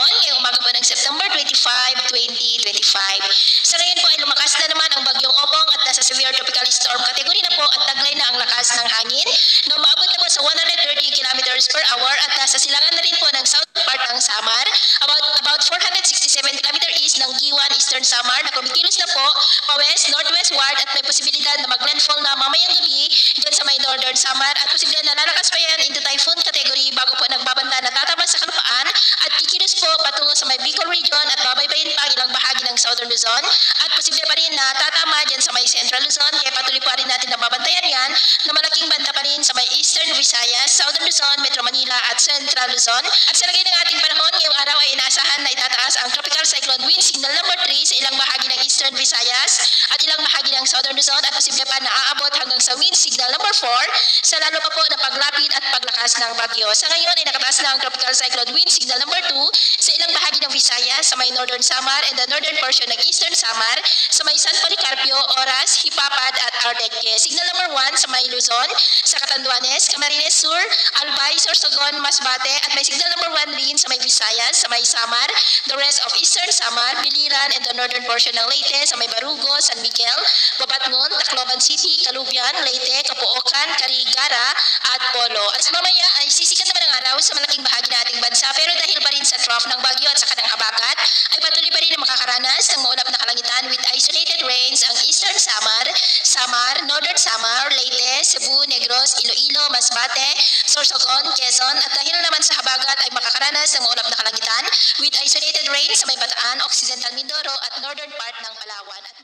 panahon ngayong umaga po ng September 25, 2025. Sa ngayon po ay lumakas na naman ang bagyong Opong at nasa severe tropical storm category na po at taglay na ang lakas ng hangin na umaabot na po sa 130 kilometers per hour at nasa silangan na rin po ng south part ng Samar, about 467 km east ng Giwan, Eastern Samar na kumikilos na po pa-west, northwestward at may posibilidad na mag-landfall na mamayang gabi dyan sa may northern Samar at posibleng na lalakas pa yan into typhoon category bago po nagbabanta na tatabas sa kalupaan at kikilos po patungo sa may Bicol region at babaybayin pa ang ilang bahagi ng southern Luzon at posible pa rin na tatama dyan sa may central Luzon kaya patuloy pa rin natin na babantayan yan na malaking banta pa rin sa may eastern Visayas, southern Luzon, Metro Manila at central Luzon. At sa lagay ng ating panahon ngayong araw ay inaasahan na itataas ang tropical cyclone wind signal number 3 sa ilang bahagi ng eastern Visayas at ilang bahagi ng southern Luzon at posible pa na aabot hanggang sa wind signal number 4 sa lalo pa po na paglapit at paglakas ng bagyo. Sa ngayon ay nakataas na ang tropical cyclone wind signal number 2 sa ilang bahagi ng Visayas, sa may northern Samar and the northern portion ng eastern Samar, sa may San Policarpio, Oras, Hipapad at Ardeque. Signal number 1 sa may Luzon, sa Catanduanes, Camarines Sur, Albay, Sorsogon, Masbate at may signal number 1 rin sa may Visayas, sa may Samar, the rest of eastern Samar, Biliran and the northern portion ng Leyte, sa may Barugo, San Miguel, Babatngon, Tacloban City, Calubian, Leyte, Capuocan, Carigara at Polo. At mamaya ay sisikat naman ang araw sa malaking bahagi ng ating bansa pero dahil pa rin sa trough ng bagyo at sa kanang habagat ay patuloy pa rin na makakaranas ng maulap na kalangitan with isolated rains ang eastern Samar, northern Samar, Leyte, Cebu, Negros, Iloilo, Masbate, Sorsogon, Quezon at dahil naman sa habagat ay makakaranas ng maulap na kalangitan with isolated rains sa may Bataan, Occidental Mindoro at northern part ng Palawan. At